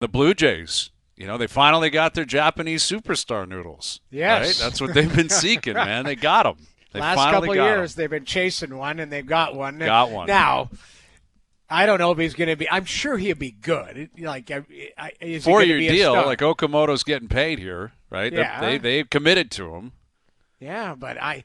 The Blue Jays. They finally got their Japanese superstar noodles. Yes. Right? That's what they've been seeking, man. They got them. They Last finally couple got years, them. they've been chasing one, and they've got one. Got one. Now, I don't know if he's going to be. I'm sure he'll be good. Like, is he going to 4-year be a deal. star? Like Okamoto's getting paid here, right? Yeah. They committed to him. Yeah, but I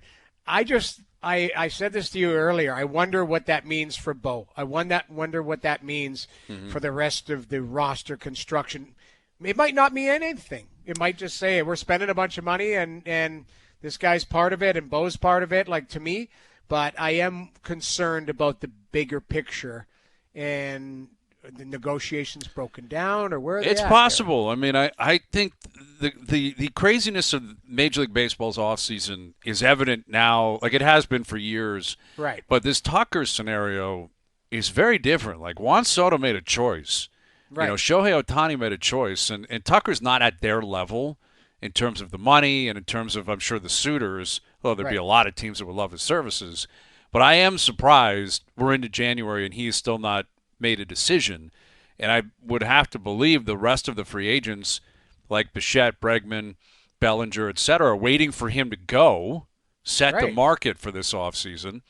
said this to you earlier. I wonder what that means for Bo. I wonder what that means for the rest of the roster construction. It might not mean anything. It might just say we're spending a bunch of money and this guy's part of it and Bo's part of it, like to me. But I am concerned about the bigger picture and the negotiations broken down or where are they It's at possible. I mean, I think the craziness of Major League Baseball's offseason is evident now, like it has been for years. there? Right. But this Tucker scenario is very different. Like Juan Soto made a choice. Right. Shohei Ohtani made a choice, and Tucker's not at their level in terms of the money and in terms of, I'm sure, the suitors, although there'd be Right. a lot of teams that would love his services. But I am surprised we're into January and he's still not made a decision. And I would have to believe the rest of the free agents, like Bichette, Bregman, Bellinger, et cetera, are waiting for him to go, set the Right. market for this offseason.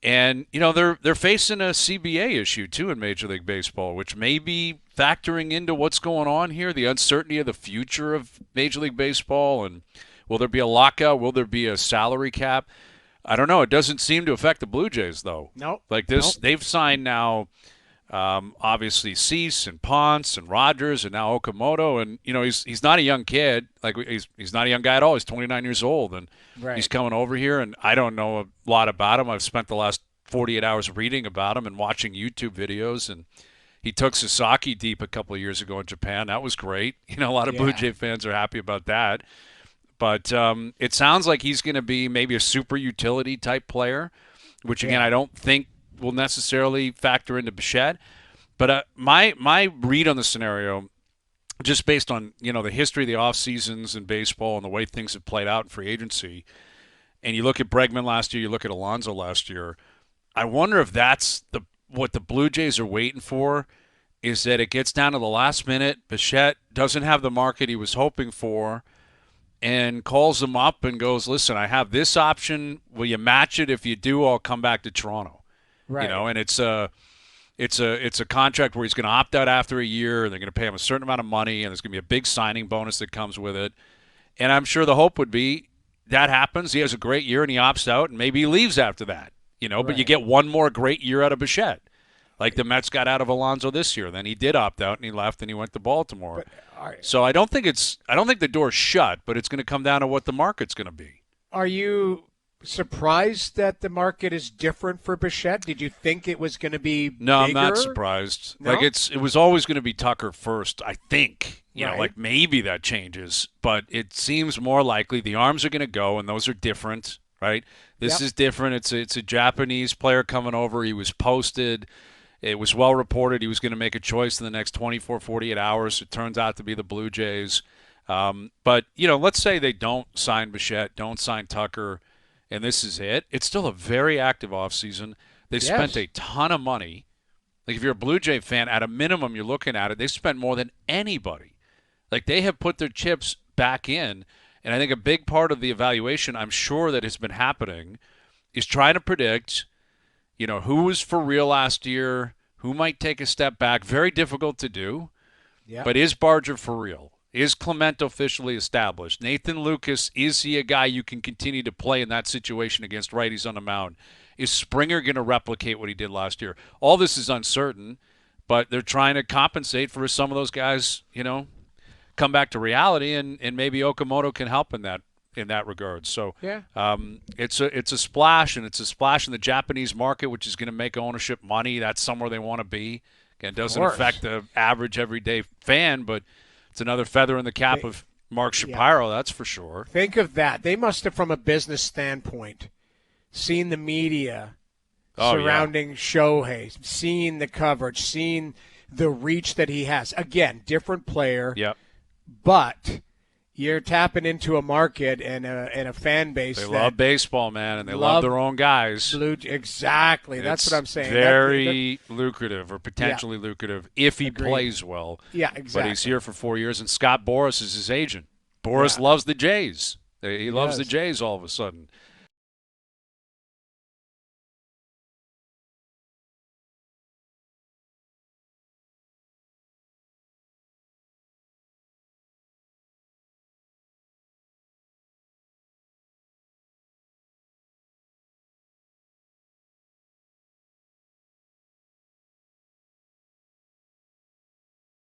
And they're facing a CBA issue too in Major League Baseball, which may be factoring into what's going on here, the uncertainty of the future of Major League Baseball, and will there be a lockout? Will there be a salary cap? I don't know. It doesn't seem to affect the Blue Jays though. Nope. Like this, Nope. they've signed now. Obviously, Cease and Ponce and Rogers and now Okamoto, and he's not a young kid. Like he's not a young guy at all. He's 29 years old, and Right. he's coming over here. And I don't know a lot about him. I've spent the last 48 hours reading about him and watching YouTube videos. And he took Sasaki deep a couple of years ago in Japan. That was great. A lot of Blue Yeah. Jay fans are happy about that. But it sounds like he's going to be maybe a super utility type player, which again Yeah. I don't think will necessarily factor into Bichette. But my read on the scenario, just based on the history of the off seasons in baseball and the way things have played out in free agency, and you look at Bregman last year, you look at Alonso last year, I wonder if that's what the Blue Jays are waiting for, is that it gets down to the last minute. Bichette doesn't have the market he was hoping for, and calls them up and goes, "Listen, I have this option. Will you match it? If you do, I'll come back to Toronto." Right. And it's a contract where he's going to opt out after a year, and they're going to pay him a certain amount of money, and there's going to be a big signing bonus that comes with it. And I'm sure the hope would be that happens. He has a great year, and he opts out, and maybe he leaves after that. But you Right. get one more great year out of Bichette. Like the Mets got out of Alonso this year. Then he did opt out, and he left, and he went to Baltimore. So I don't think the door's shut, but it's going to come down to what the market's going to be. Are you surprised that the market is different for Bichette? Did you think it was going to be No, I'm bigger? not surprised. No? Like it was always going to be Tucker first, I think. Right. Like maybe that changes, but it seems more likely the arms are going to go, and those are different, right? This Yep. is different. It's a Japanese player coming over. He was posted. It was well reported he was going to make a choice in the next 24, 48 hours. It turns out to be the Blue Jays. But let's say they don't sign Bichette, don't sign Tucker, and this is it. It's still a very active offseason. They've spent a ton of money. Like if you're a Blue Jay fan, at a minimum, you're looking at it. They spent more than anybody. Like they have put their chips back in, and I think a big part of the evaluation, I'm sure that has been happening, is trying to predict, who was for real last year, who might take a step back. Very difficult to do. Yep. But is Barger for real? Is Clement officially established? Nathan Lucas, is he a guy you can continue to play in that situation against righties on the mound? Is Springer going to replicate what he did last year? All this is uncertain, but they're trying to compensate for some of those guys, come back to reality, and maybe Okamoto can help in that regard. So Yeah. it's a splash, and it's a splash in the Japanese market, which is going to make ownership money. That's somewhere they want to be. Again, it doesn't course. affect the average everyday fan, but it's another feather in the cap of Mark Shapiro, that's for sure. Think of that. They must have, from a business standpoint, seen the media surrounding Shohei, seen the coverage, seen the reach that he has. Again, different player. Yep. But you're tapping into a market and a fan base They that love baseball, man, and they love love their own guys. exactly. That's It's what I'm saying. very lucrative or Yeah, potentially lucrative if he agreed. plays well. Yeah, But he's exactly. here for 4 years, and Scott Boras is his agent. Boras Yeah, loves the Jays. He he loves the does. Jays all of a sudden.